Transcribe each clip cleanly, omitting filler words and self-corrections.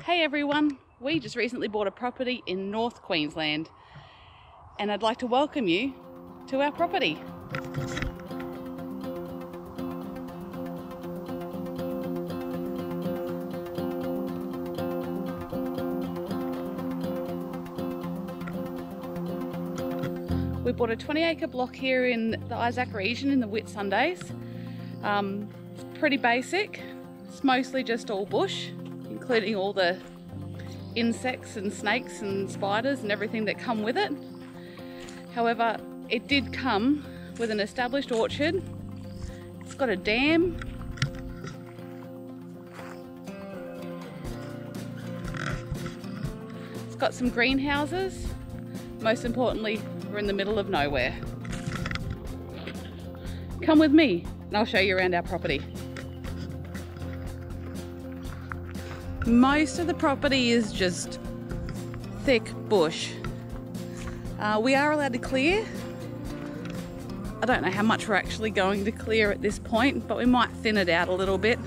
Hey everyone, we just recently bought a property in North Queensland and I'd like to welcome you to our property. We bought a 20-acre block here in the Isaac region in the Whitsundays. Pretty basic, it's mostly just all bush, including all the insects and snakes and spiders and everything that come with it. However, it did come with an established orchard. It's got a dam. It's got some greenhouses. Most importantly, we're in the middle of nowhere. Come with me and I'll show you around our property. Most of the property is just thick bush. We are allowed to clear. I don't know how much we're actually going to clear at this point, but we might thin it out a little bit.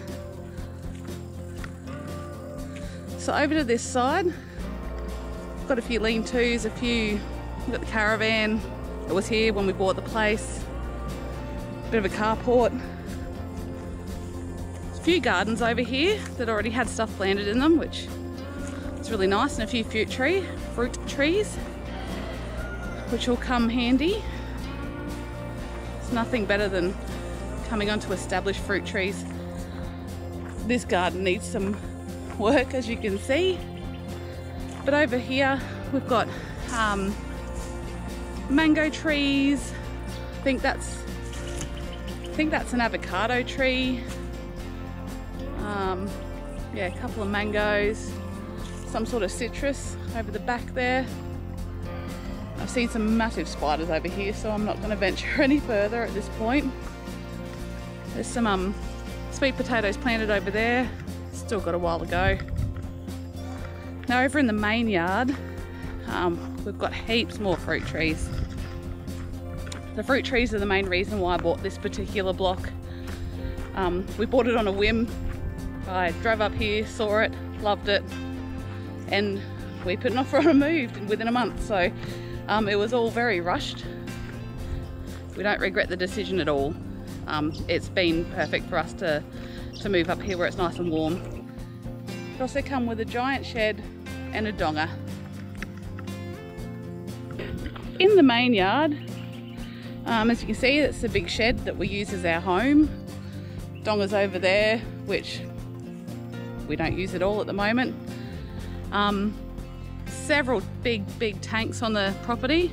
So over to this side, got a few lean-tos, we've got the caravan that was here when we bought the place. Bit of a carport. A few gardens over here that already had stuff planted in them, which is really nice, and a few fruit trees, which will come handy. It's nothing better than coming onto established fruit trees. This garden needs some work, as you can see. But over here we've got mango trees. I think that's an avocado tree. Yeah, a couple of mangoes, some sort of citrus over the back there. I've seen some massive spiders over here, so I'm not going to venture any further at this point. There's some sweet potatoes planted over there. Still got a while to go. Now over in the main yard, we've got heaps more fruit trees. The fruit trees are the main reason why I bought this particular block. We bought it on a whim. I drove up here, saw it, loved it, and we put an offer on a move within a month. So it was all very rushed. We don't regret the decision at all. It's been perfect for us to move up here where it's nice and warm. It also comes with a giant shed and a donga. In the main yard, as you can see, it's a big shed that we use as our home. Donga's over there, which we don't use at all at the moment. Several big tanks on the property.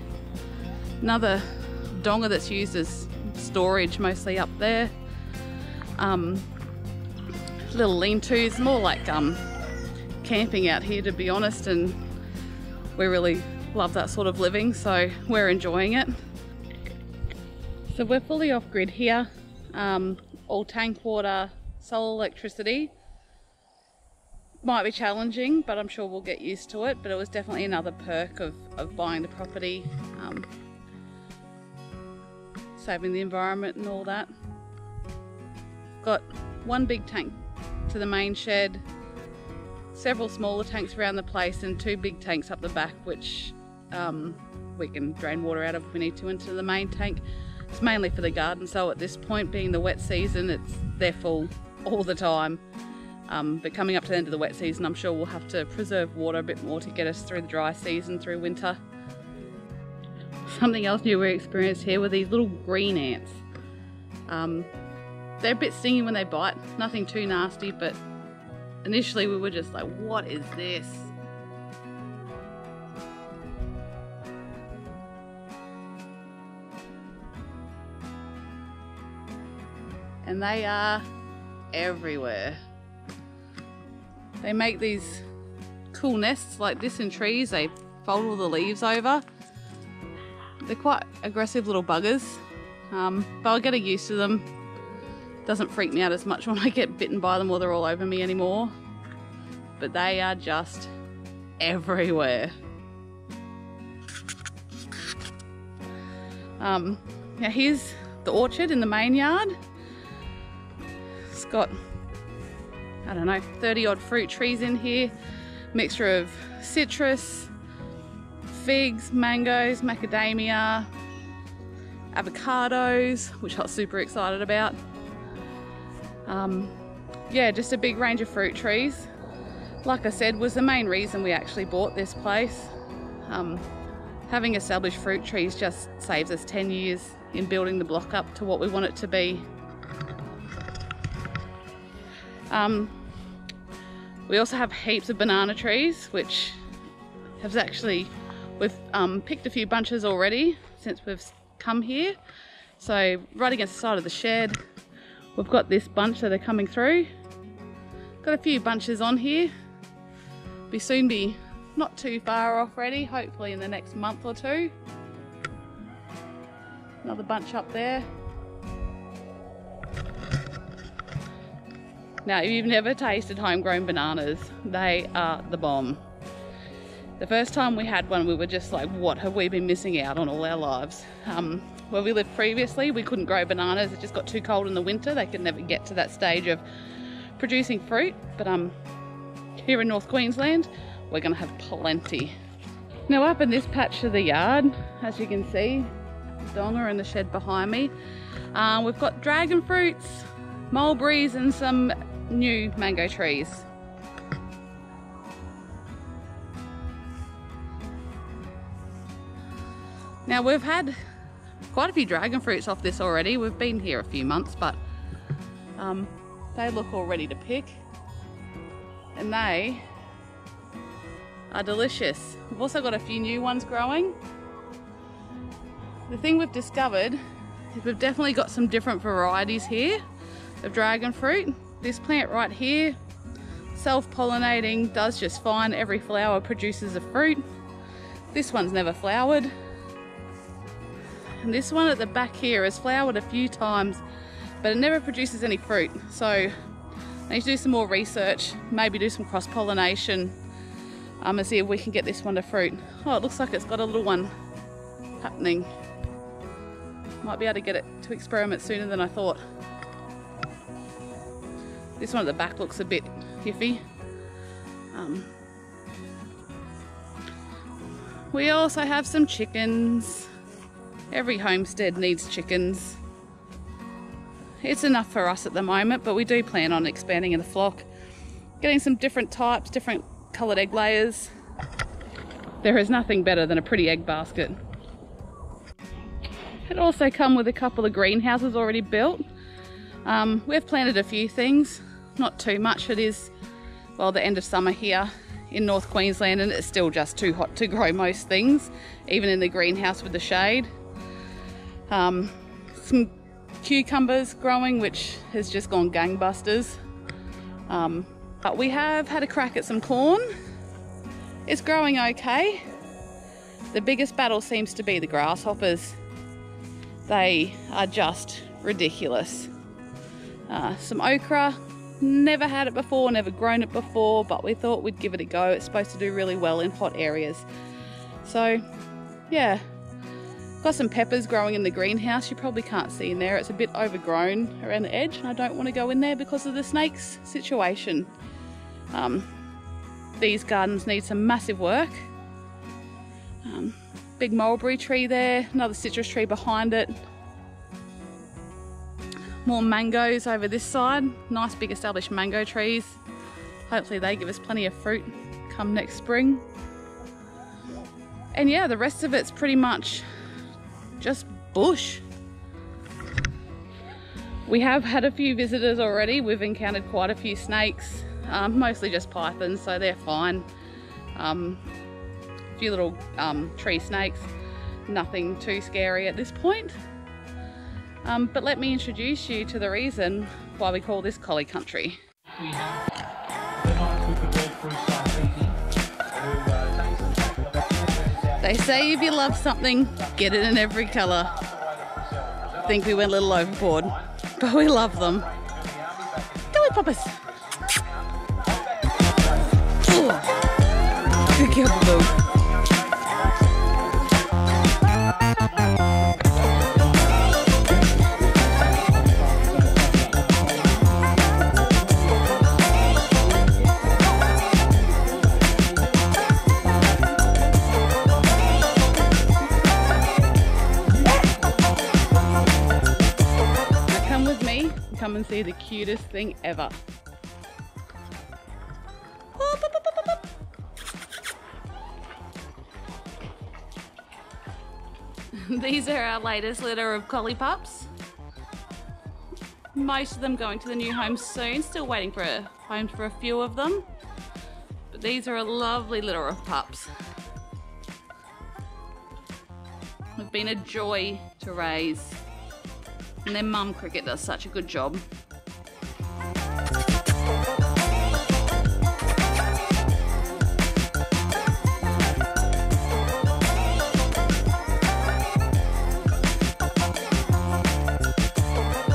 Another donga that's used as storage, mostly up there. Little lean-tos, more like camping out here, to be honest, and we really love that sort of living, so we're enjoying it. So we're fully off-grid here, all tank water, solar electricity. Might be challenging, but I'm sure we'll get used to it, but it was definitely another perk of buying the property, saving the environment and all that. Got one big tank to the main shed, several smaller tanks around the place, and two big tanks up the back, which we can drain water out of if we need to into the main tank. It's mainly for the garden, so at this point, being the wet season, they're full all the time. But coming up to the end of the wet season, I'm sure we'll have to preserve water a bit more to get us through the dry season, through winter. Something else new we experienced here were these little green ants. They're a bit stingy when they bite, nothing too nasty, but initially we were just like, what is this? And they are everywhere. They make these cool nests like this in trees. They fold all the leaves over. They're quite aggressive little buggers, but I'll get used to them. Doesn't freak me out as much when I get bitten by them or they're all over me anymore. But they are just everywhere. Now here's the orchard in the main yard. It's got, I don't know, 30 odd fruit trees in here. Mixture of citrus, figs, mangoes, macadamia, avocados, which I was super excited about. Yeah, just a big range of fruit trees. Like I said, was the main reason we actually bought this place. Having established fruit trees just saves us 10 years in building the block up to what we want it to be. We also have heaps of banana trees, which has actually, we've picked a few bunches already since we've come here. So right against the side of the shed, we've got this bunch that are coming through. Got a few bunches on here. Soon be not too far off ready, hopefully in the next month or two. Another bunch up there. Now, if you've never tasted homegrown bananas, they are the bomb. The first time we had one, we were just like, what have we been missing out on all our lives? Where we lived previously, we couldn't grow bananas. It just got too cold in the winter. They could never get to that stage of producing fruit. But here in North Queensland, we're gonna have plenty. Now up in this patch of the yard, as you can see, Donga in the shed behind me, we've got dragon fruits, mulberries and some new mango trees. Now we've had quite a few dragon fruits off this already. We've been here a few months, but they look all ready to pick. And they are delicious. We've also got a few new ones growing. The thing we've discovered is we've definitely got some different varieties here of dragon fruit. This plant right here, self-pollinating, does just fine. Every flower produces a fruit. This one's never flowered. And this one at the back here has flowered a few times, but it never produces any fruit. So I need to do some more research, maybe do some cross-pollination, and see if we can get this one to fruit. Oh, it looks like it's got a little one happening. Might be able to get it to experiment sooner than I thought. This one at the back looks a bit iffy. We also have some chickens. Every homestead needs chickens. It's enough for us at the moment, but we do plan on expanding in the flock. Getting some different types, different coloured egg layers. There is nothing better than a pretty egg basket. It also comes with a couple of greenhouses already built. We've planted a few things, not too much. It is, well, the end of summer here in North Queensland, and it's still just too hot to grow most things, even in the greenhouse with the shade. Some cucumbers growing, which has just gone gangbusters. But we have had a crack at some corn. It's growing okay. The biggest battle seems to be the grasshoppers. They are just ridiculous. Some okra, never had it before, never grown it before, but we thought we'd give it a go. It's supposed to do really well in hot areas. So yeah, got some peppers growing in the greenhouse. You probably can't see in there. It's a bit overgrown around the edge, and I don't want to go in there because of the snakes situation. These gardens need some massive work. Big mulberry tree there, another citrus tree behind it. More mangoes over this side. Nice big established mango trees. Hopefully they give us plenty of fruit come next spring. And yeah, the rest of it's pretty much just bush. We have had a few visitors already. We've encountered quite a few snakes, mostly just pythons, so they're fine. A few little tree snakes, nothing too scary at this point. But let me introduce you to the reason why we call this collie country. They say if you love something, get it in every colour. I think we went a little overboard, but we love them. Go on, Poppers. Good girl, boo. and see the cutest thing ever. These are our latest litter of collie pups. Most of them going to the new home soon, still waiting for a home for a few of them. But these are a lovely litter of pups. They've been a joy to raise. And their mum Cricket does such a good job.